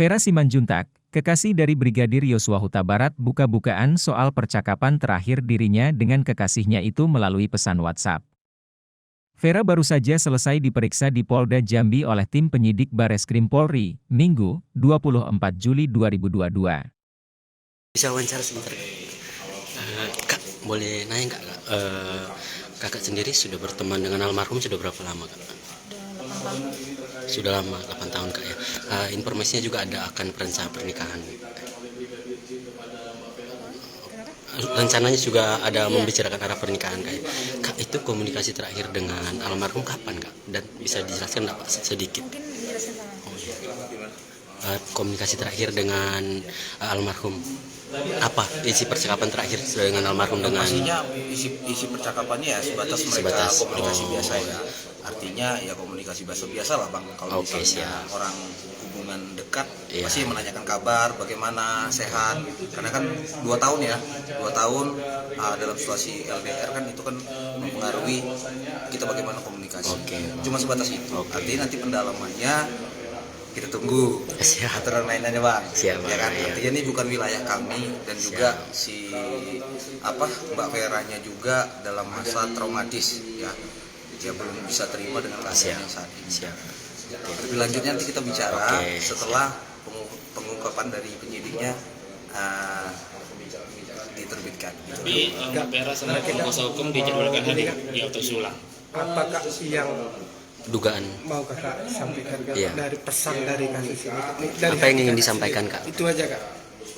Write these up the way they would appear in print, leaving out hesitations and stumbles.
Vera Simanjuntak, kekasih dari Brigadir Yosua Huta Barat buka-bukaan soal percakapan terakhir dirinya dengan kekasihnya itu melalui pesan WhatsApp. Vera baru saja selesai diperiksa di Polda Jambi oleh tim penyidik Bareskrim Polri, Minggu, 24 Juli 2022. Bisa wawancara sebentar? Kak, boleh nanya nggak, Kak? Kakak sendiri sudah berteman dengan almarhum sudah berapa lama, Kak? Sudah 8 tahun. Sudah lama, 8 tahun, Kak, ya. Informasinya juga ada akan perencana pernikahan. Rencananya juga ada membicarakan arah pernikahan, Kak. Kak, itu komunikasi terakhir dengan almarhum kapan, Kak? Dan bisa dijelaskan nggak, Pak, sedikit? Komunikasi terakhir dengan almarhum, apa isi percakapan terakhir dengan almarhum? Dengan pastinya isi percakapannya ya sebatas mereka komunikasi biasa ya. Artinya ya komunikasi biasa lah Bang. Kalau misalnya orang hubungan dekat pasti menanyakan kabar, bagaimana, sehat. Karena kan 2 tahun ya, 2 tahun dalam situasi LDR kan itu kan mempengaruhi kita bagaimana komunikasi. Cuma sebatas itu. Artinya nanti pendalamannya kita tunggu aturan mainannya Bang. Ya kan? Artinya ini bukan wilayah kami dan juga si Mbak Veranya juga dalam masa traumatis ya. Dia belum bisa terima dengan keadaan yang saat ini. Lebih lanjutnya nanti kita bicara setelah pengungkapan dari penyidiknya diterbitkan. Tapi Mbak Vera sama kuasa hukum dijadwalkan hadir di otopsi ulang. Apakah yang dugaan mau Kakak sampaikan dari pesan dari kasus ini? Dari apa yang ingin disampaikan, Kak? Itu aja, Kak.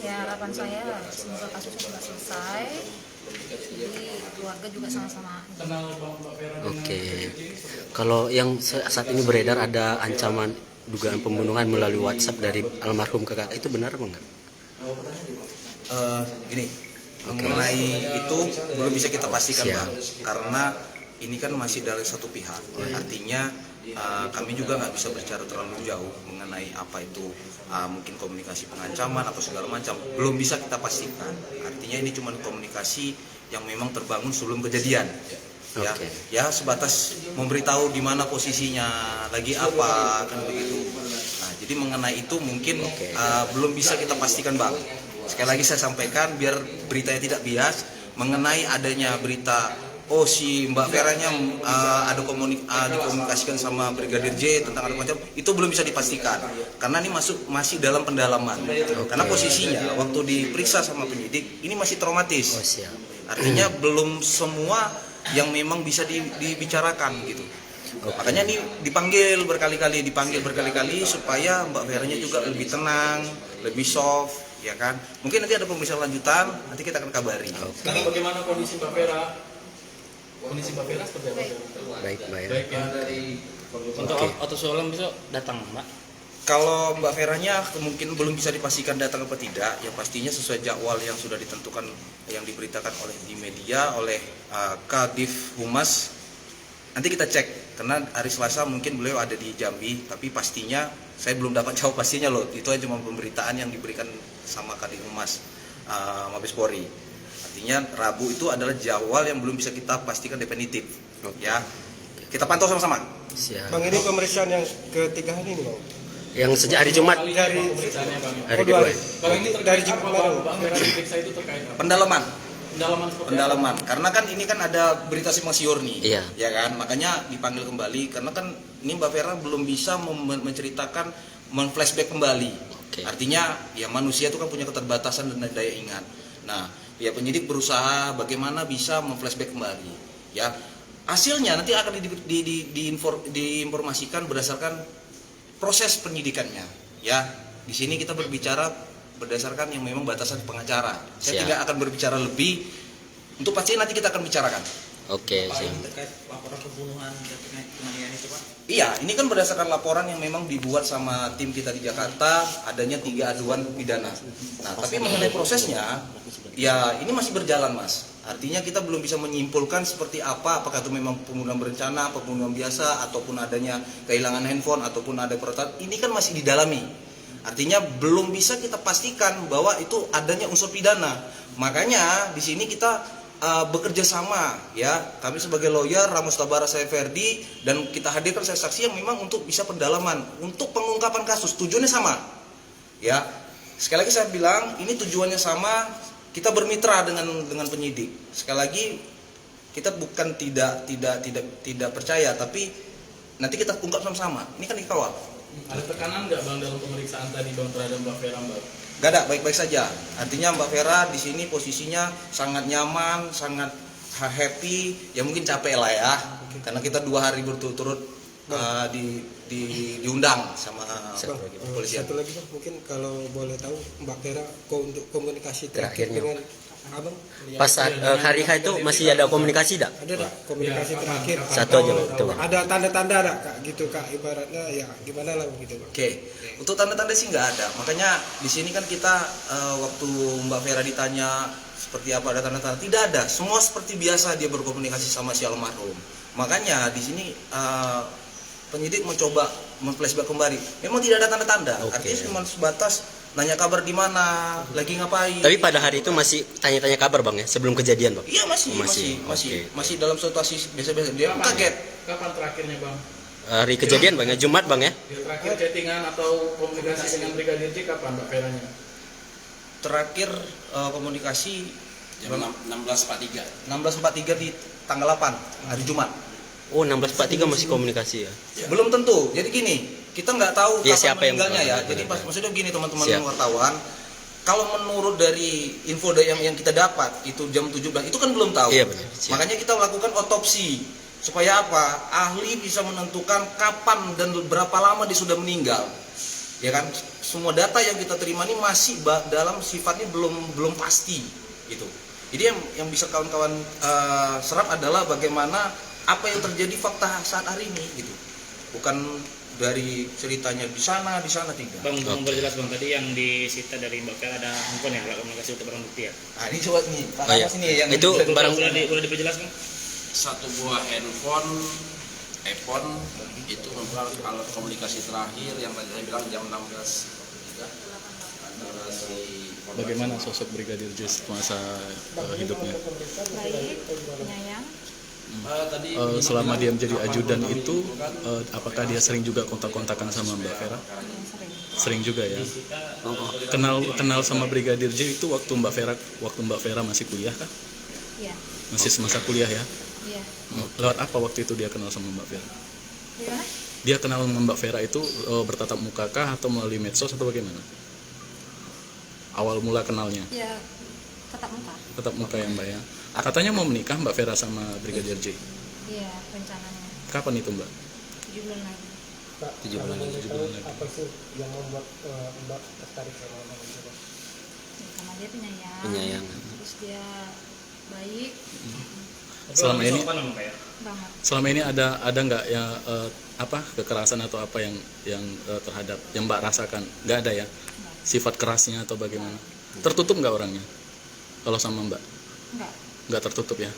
Ya, harapan saya semoga kasusnya sudah selesai. Jadi keluarga juga sama-sama. Kalau yang saat ini beredar ada ancaman dugaan pembunuhan melalui WhatsApp dari almarhum ke Kakak, itu benar apa enggak? Gini, mengenai itu belum bisa kita pastikan Bang, karena ini kan masih dari satu pihak. Artinya kami juga nggak bisa bicara terlalu jauh mengenai apa itu mungkin komunikasi pengancaman atau segala macam. Belum bisa kita pastikan. Artinya ini cuma komunikasi yang memang terbangun sebelum kejadian. Ya sebatas memberitahu di mana posisinya, lagi apa, kan begitu. Nah, jadi mengenai itu mungkin belum bisa kita pastikan Bang. Sekali lagi saya sampaikan biar beritanya tidak bias mengenai adanya berita si Mbak Veranya dikomunikasikan sama Brigadir J tentang ada macam, itu belum bisa dipastikan karena ini masih dalam pendalaman. Karena posisinya waktu diperiksa sama penyidik ini masih traumatis. Artinya belum semua yang memang bisa dibicarakan gitu. Makanya ini dipanggil berkali-kali supaya Mbak Veranya juga lebih tenang, lebih soft, ya kan. Mungkin nanti ada pemeriksaan lanjutan, nanti kita akan kabari. Sekarang bagaimana kondisi Mbak Vera? Kondisi Mbak Vera seperti apa? Baik ya. Untuk otopsi ulang besok datang, Mbak? Kalau Mbak Veranya mungkin belum bisa dipastikan datang apa tidak, ya pastinya sesuai jadwal yang sudah ditentukan, yang diberitakan oleh di media oleh Kadif Humas. Nanti kita cek, karena hari Selasa mungkin beliau ada di Jambi, tapi pastinya saya belum dapat jawab pastinya loh. Itu cuma pemberitaan yang diberikan sama Kadif Humas Mabes Polri. Artinya Rabu itu adalah jadwal yang belum bisa kita pastikan definitif. Ya, kita pantau sama-sama. Bang, ini pemeriksaan yang ketiga hari ini Bang? Yang sejak hari Jumat dari hari kedua. Kalau ini dari Jumat Mbak Vera diperiksa itu terkait Pendalaman seperti karena kan ini kan ada berita simpang siur nih, ya kan, makanya dipanggil kembali karena kan ini Mbak Vera belum bisa menceritakan, flashback kembali. Artinya ya manusia itu kan punya keterbatasan dan daya ingat. Nah, ya penyidik berusaha bagaimana bisa flashback kembali. Ya, hasilnya nanti akan diinformasikan berdasarkan proses penyidikannya. Ya, di sini kita berbicara berdasarkan yang memang batasan pengacara. Saya tidak akan berbicara lebih. Untuk pasti nanti kita akan bicarakan. Terkait laporan pembunuhan terkait penganiayaan itu Pak? Iya, ini kan berdasarkan laporan yang memang dibuat sama tim kita di Jakarta, adanya 3 aduan pidana. Nah, tapi mengenai prosesnya, ya ini masih berjalan Mas. Artinya kita belum bisa menyimpulkan seperti apa, apakah itu memang pembunuhan berencana, pembunuhan biasa, ataupun adanya kehilangan handphone, ataupun ada peretasan. Ini kan masih didalami. Artinya belum bisa kita pastikan bahwa itu adanya unsur pidana. Makanya di sini kita bekerja sama, ya, kami sebagai lawyer Ramos Tabara, saya Ferdi, dan kita hadirkan saksi yang memang untuk bisa pendalaman, untuk pengungkapan kasus, tujuannya sama, Ya, sekali lagi saya bilang ini tujuannya sama, kita bermitra dengan penyidik. Sekali lagi kita bukan tidak percaya, tapi nanti kita ungkap sama-sama. Ini kan dikawal. Ada tekanan nggak Bang dalam pemeriksaan tadi Bang terhadap Mbak Vera Mbak? Gak ada, baik-baik saja. Artinya Mbak Vera di sini posisinya sangat nyaman, sangat happy. Ya mungkin capek lah ya, karena kita 2 hari berturut-turut diundang sama polisi. Satu lagi Bang, mungkin kalau boleh tahu Mbak Vera untuk komunikasi terakhir dengan Abang Pas saat hari H itu masih ada komunikasi tak? ada tak komunikasi terakhir? Satu aja, Bang. Itu, Bang. Ada tanda-tanda tak Kak gitu Kak, ibaratnya ya gimana lah gitu Bang. Oke, untuk tanda-tanda sih nggak ada. Makanya di sini kan kita waktu Mbak Vera ditanya seperti apa ada tanda-tanda, tidak ada. Semua seperti biasa dia berkomunikasi sama si almarhum. Makanya di sini penyidik mencoba memflashback kembali. Memang tidak ada tanda-tanda. Artinya cuma sebatas nanya kabar di mana, lagi ngapain. Tapi pada hari itu masih tanya-tanya kabar Bang ya, sebelum kejadian Bang? Iya masih dalam situasi biasa-biasa. Dia kaget. Kapan terakhirnya Bang? Hari kejadian Bang ya, Jumat Bang ya? Terakhir chattingan atau komunikasi dengan Brigadir J kapan Mbak Veranya? Terakhir komunikasi jam 16.43 di tanggal 8 hari Jumat. Oh 16.43 masih komunikasi ya? Belum tentu. Jadi gini, kita nggak tahu Ya, kapan siapa yang meninggalnya ya. benar, Jadi benar. maksudnya gini teman-teman Siap. wartawan, kalau menurut dari info yang kita dapat itu jam 17 itu kan belum tahu. Iya, benar. Siap. Makanya kita melakukan otopsi supaya apa? Ahli bisa menentukan kapan dan berapa lama dia sudah meninggal. Ya kan? Semua data yang kita terima ini masih dalam sifatnya belum pasti gitu. Jadi yang bisa kawan-kawan serap adalah bagaimana apa yang terjadi fakta saat hari ini gitu. Bukan dari ceritanya di sana tidak. Bang, untuk memperjelas Bang, tadi yang disita dari Mbak Vera ada handphone ya, alat komunikasi untuk barang bukti ya? Nah, ini coba nih, Pak Oh, iya. Amas ini yang Itu barang Boleh diperjelas Bang? satu buah handphone iPhone itu merupakan alat komunikasi terakhir yang tadi saya bilang jam 16.43 antara si Bagaimana sosok Brigadir J masa hidupnya? Baik, penyayang. Selama dia menjadi ajudan itu, apakah dia sering juga kontak-kontakan sama Mbak Vera? Sering juga ya. Kenal sama Brigadir J itu waktu Mbak Vera masih kuliah kah? Iya. Masih semasa kuliah ya? Iya. Lewat apa waktu itu dia kenal sama Mbak Vera? Gimana? Dia kenal sama Mbak Vera itu bertatap muka kah atau melalui medsos atau bagaimana? Awal mula kenalnya? Ya, tetap muka. Tetap muka ya Mbak ya. Katanya mau menikah Mbak Vera sama Brigadir J. Iya, rencananya. Kapan itu Mbak? 7 bulan lagi. 7 bulan lagi. Apa sih yang membuat Mbak tertarik sama Abang itu Bang? Ya, karena dia penyayang. Penyayang. Terus dia baik Selama ini banget. Selama ini ada nggak ya kekerasan atau apa yang terhadap yang Mbak rasakan? Nggak ada ya? Sifat kerasnya atau bagaimana? Tertutup nggak orangnya? Kalau sama Mbak? Enggak. Nggak tertutup ya?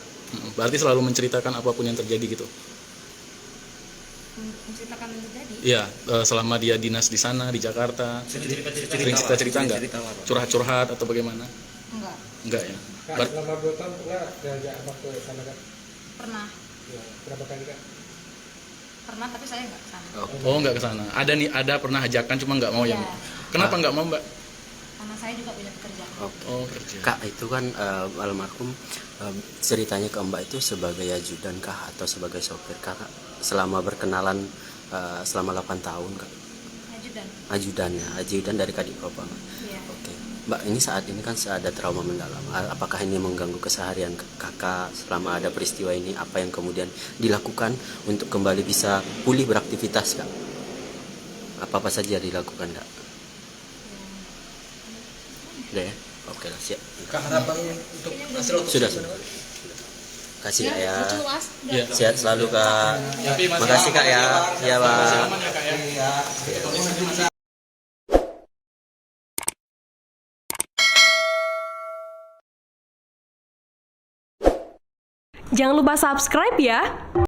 Berarti selalu menceritakan apapun yang terjadi gitu? Menceritakan yang terjadi. Iya, selama dia dinas di sana di Jakarta, sering cerita nggak? Curhat-curhat atau bagaimana? Enggak. Enggak ya? Kak, selama 2 tahun pernah diajak Abang ke sana Kak? Pernah. Ya, berapa kali Kak? Pernah tapi saya enggak ke sana. Oh nggak ke sana. Ada pernah ajakan cuma nggak mau yang. Iya. Kenapa nggak mau Mbak? Karena saya juga punya pekerjaan. Oh kerja. Kak itu kan almarhum ceritanya ke Mbak itu sebagai ajudan kah atau sebagai sopir kah Kak? Selama berkenalan selama 8 tahun Kak? Ajudan dari Kadipropam Pak. Iya. Oke. Mbak ini saat ini kan ada trauma mendalam. Apakah ini mengganggu keseharian Kakak selama ada peristiwa ini? Apa yang kemudian dilakukan untuk kembali bisa pulih beraktivitas Kak? Apa saja dilakukan Kak? Udah ya? Oke lah siap. harapan untuk hasil otopsi. Sudah. Kasih Kak ya. Ya. Sehat selalu Kak. Makasih Kak ya. Ya Pak. Jangan lupa subscribe ya.